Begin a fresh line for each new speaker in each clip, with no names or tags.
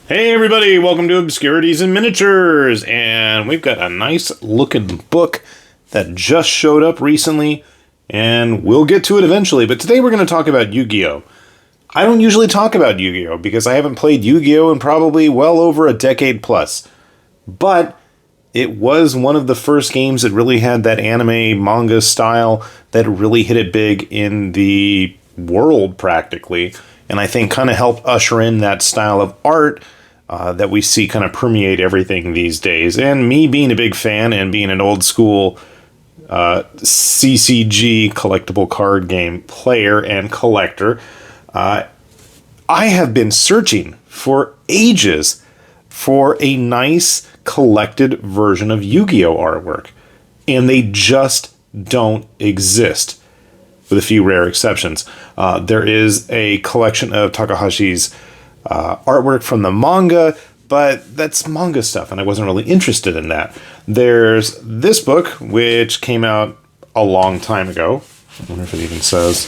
Hey everybody, welcome to Obscurities and Miniatures, and we've got a nice looking book that just showed up recently, and we'll get to it eventually, but today we're going to talk about Yu-Gi-Oh! I don't usually talk about Yu-Gi-Oh! Because I haven't played Yu-Gi-Oh! In probably well over a decade plus, but it was one of the first games that really had that anime manga style that really hit it big in the world practically, and I think kind of helped usher in that style of art that we see kind of permeate everything these days. And me being a big fan and being an old school CCG collectible card game player and collector, I have been searching for ages for a nice collected version of Yu-Gi-Oh! Artwork. And they just don't exist, with a few rare exceptions. There is a collection of Takahashi's artwork from the manga, but that's manga stuff, and I wasn't really interested in that. There's this book, which came out a long time ago. I wonder if it even says,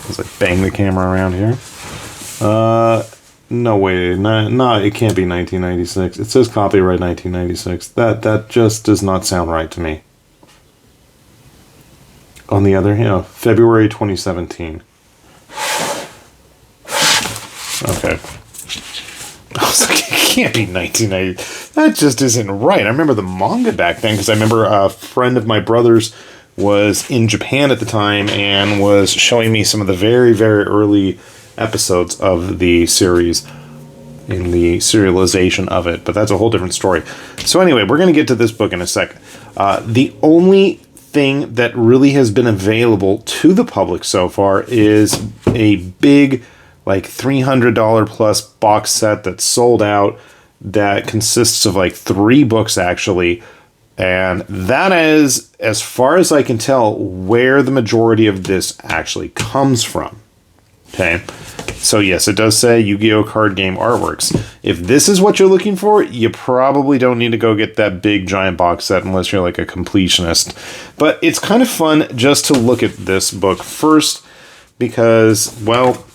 as I bang the camera around here. No way, no, it can't be 1996. It says copyright 1996. That just does not sound right to me. On the other hand, February 2017. Okay. I was like, it can't be 1990. That just isn't right. I remember the manga back then because I remember a friend of my brother's was in Japan at the time and was showing me some of the very, very early episodes of the series in the serialization of it. But that's a whole different story. So anyway, we're going to get to this book in a second. The only thing that really has been available to the public so far is a big, like $300 plus box set that's sold out that consists of like 3 books actually, and that is, as far as I can tell, where the majority of this actually comes from. Okay, so yes, it does say Yu-Gi-Oh! Card game artworks. If this is what you're looking for, you probably don't need to go get that big giant box set unless you're like a completionist. But it's kind of fun just to look at this book first because, well,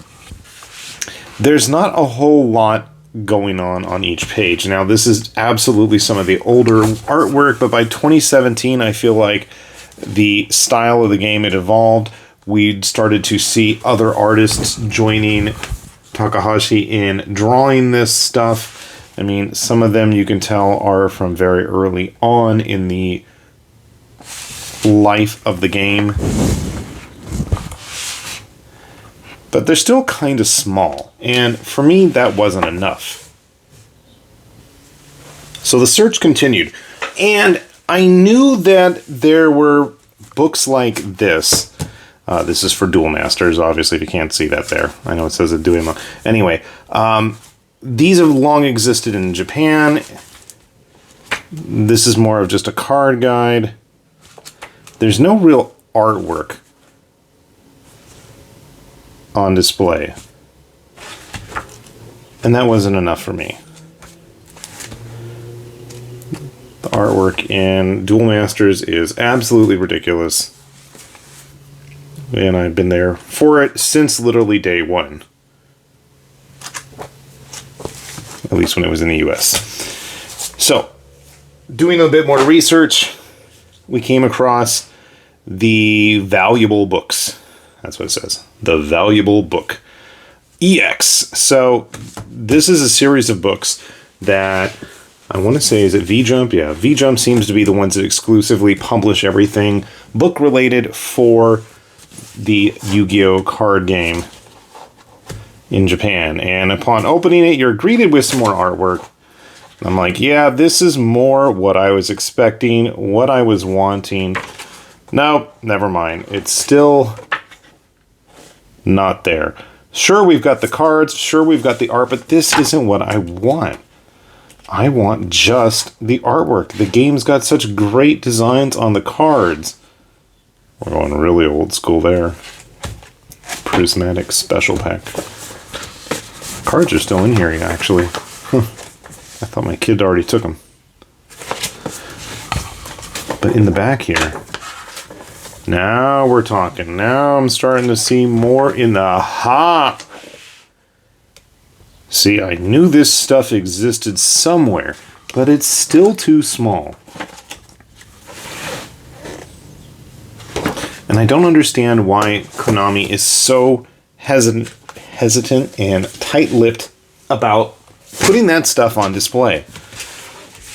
there's not a whole lot going on each page. Now, this is absolutely some of the older artwork, but by 2017, I feel like the style of the game had evolved. We'd started to see other artists joining Takahashi in drawing this stuff. I mean, some of them you can tell are from very early on in the life of the game. But they're still kind of small, and for me, that wasn't enough. So the search continued, and I knew that there were books like this. This is for Duel Masters, obviously, if you can't see that there. I know it says a Duel. Anyway, these have long existed in Japan. This is more of just a card guide. There's no real artwork on display, and that wasn't enough for me. The artwork in Duel Masters is absolutely ridiculous, and I've been there for it since literally day one, at least when it was in the US. So, doing a bit more research, we came across the valuable books. That's what it says. The Valuable Book. EX. So this is a series of books that I want to say, is it V-Jump? Yeah, V-Jump seems to be the ones that exclusively publish everything book related for the Yu-Gi-Oh! Card game in Japan. And upon opening it, you're greeted with some more artwork. I'm like, yeah, this is more what I was expecting, what I was wanting. No, never mind. It's still not there. Sure, we've got the cards, sure, we've got the art, but this isn't what I want. I want just the artwork. The game's got such great designs on the cards. We're going really old school there. Prismatic Special Pack. Cards are still in here, actually. I thought my kid already took them. But in the back here, now we're talking. Now I'm starting to see more in the See, I knew this stuff existed somewhere, but it's still too small. And I don't understand why Konami is so hesitant and tight-lipped about putting that stuff on display.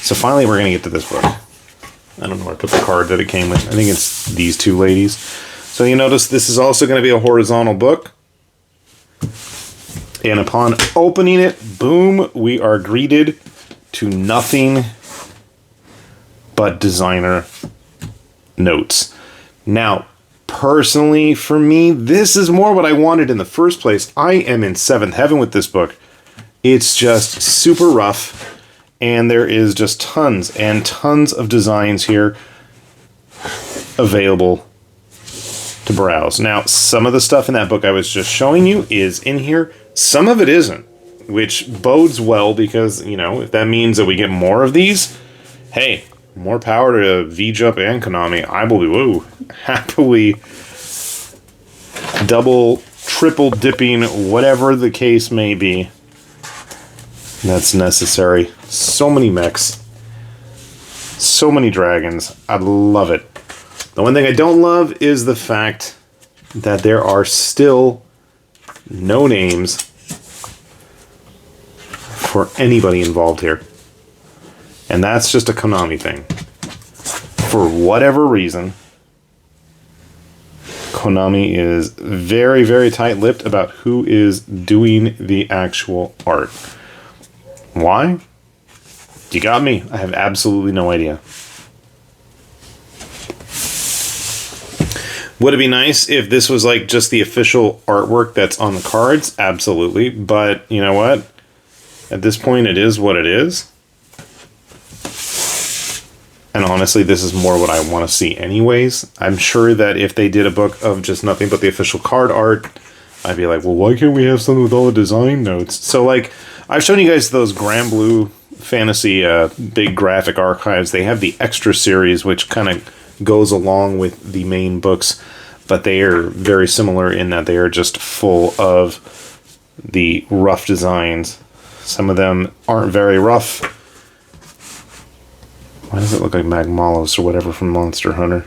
So finally we're going to get to this book. I don't know where I put the card that it came with. I think it's these two ladies. So you notice this is also going to be a horizontal book. And upon opening it, boom, we are greeted to nothing but designer notes. Now, personally, for me, this is more what I wanted in the first place. I am in seventh heaven with this book. It's just super rough, and there is just tons and tons of designs here available to browse. Now, some of the stuff in that book I was just showing you is in here. Some of it isn't, which bodes well because, you know, if that means that we get more of these, hey, more power to V-Jump and Konami. I will be, happily double, triple dipping, whatever the case may be. That's necessary. So many mechs. So many dragons. I love it. The one thing I don't love is the fact that there are still no names for anybody involved here. And that's just a Konami thing. For whatever reason, Konami is very, very tight-lipped about who is doing the actual art. Why? You got me. I have absolutely no idea. Would it be nice if this was like just the official artwork that's on the cards? Absolutely. But you know what? At this point, it is what it is. And honestly, this is more what I want to see anyways. I'm sure that if they did a book of just nothing but the official card art, I'd be like, well, why can't we have something with all the design notes? So, like, I've shown you guys those Grand Blue Fantasy big graphic archives. They have the extra series, which kind of goes along with the main books, but they are very similar in that they are just full of the rough designs. Some of them aren't very rough. Why does it look like Magmalos or whatever from Monster Hunter?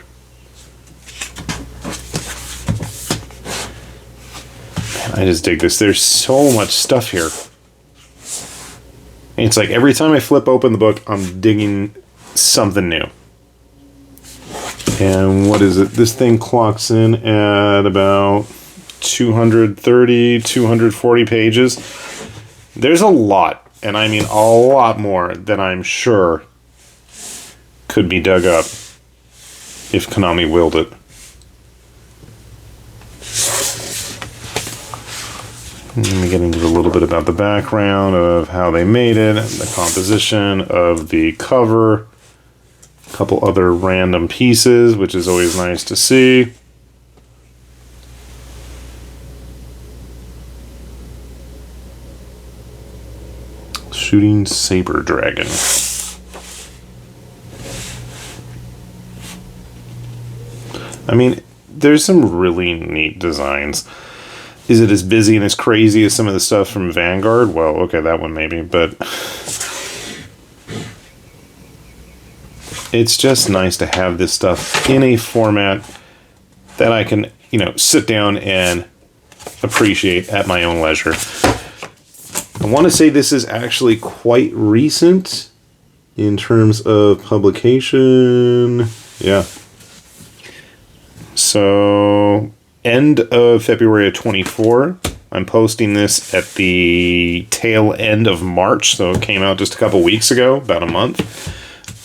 Man, I just dig this. There's so much stuff here. It's like every time I flip open the book, I'm digging something new. And what is it? This thing clocks in at about 230, 240 pages. There's a lot, and I mean a lot more than I'm sure could be dug up if Konami willed it. Let me get into a little bit about the background of how they made it, the composition of the cover, a couple other random pieces, which is always nice to see. Shooting Saber Dragon. I mean, there's some really neat designs. Is it as busy and as crazy as some of the stuff from Vanguard? Well, okay, that one maybe, but it's just nice to have this stuff in a format that I can, you know, sit down and appreciate at my own leisure. I want to say this is actually quite recent in terms of publication. Yeah. So, end of February of 24. I'm posting this at the tail end of March, so it came out just a couple weeks ago, about a month.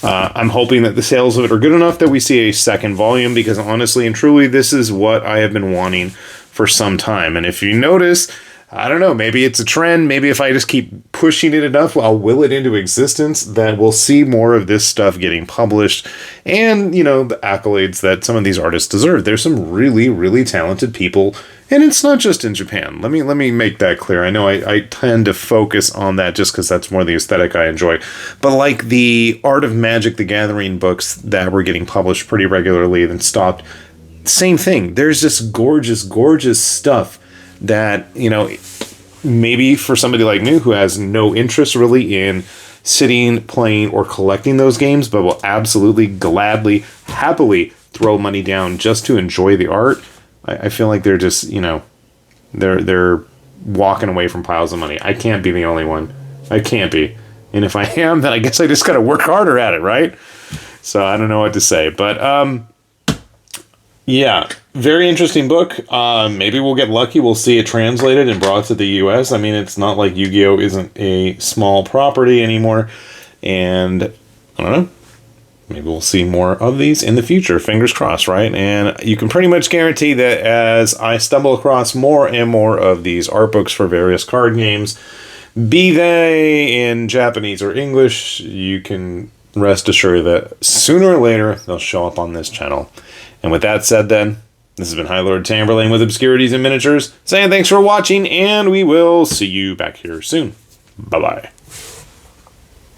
I'm hoping that the sales of it are good enough that we see a second volume, because honestly and truly, this is what I have been wanting for some time. And if you notice, I don't know, maybe it's a trend. Maybe if I just keep pushing it enough, I'll will it into existence, that we'll see more of this stuff getting published. And, you know, the accolades that some of these artists deserve. There's some really, really talented people. And it's not just in Japan. Let me make that clear. I know I tend to focus on that just because that's more the aesthetic I enjoy. But like the Art of Magic the Gathering books that were getting published pretty regularly, then stopped. Same thing. There's just gorgeous, gorgeous stuff that, you know, maybe for somebody like me who has no interest really in sitting, playing, or collecting those games, but will absolutely, gladly, happily throw money down just to enjoy the art, I feel like they're just, you know, they're walking away from piles of money. I can't be the only one. I can't be. And if I am, then I guess I just got to work harder at it, right? So I don't know what to say. But, yeah, very interesting book. Maybe we'll get lucky. We'll see it translated and brought to the U.S. I mean, it's not like Yu-Gi-Oh! Isn't a small property anymore. And I don't know. Maybe we'll see more of these in the future. Fingers crossed, right? And you can pretty much guarantee that as I stumble across more and more of these art books for various card games, be they in Japanese or English, you can rest assured that sooner or later they'll show up on this channel. And with that said then, this has been High Lord Tamberlane with Obscurities and Miniatures, saying thanks for watching, and we will see you back here soon. Bye-bye.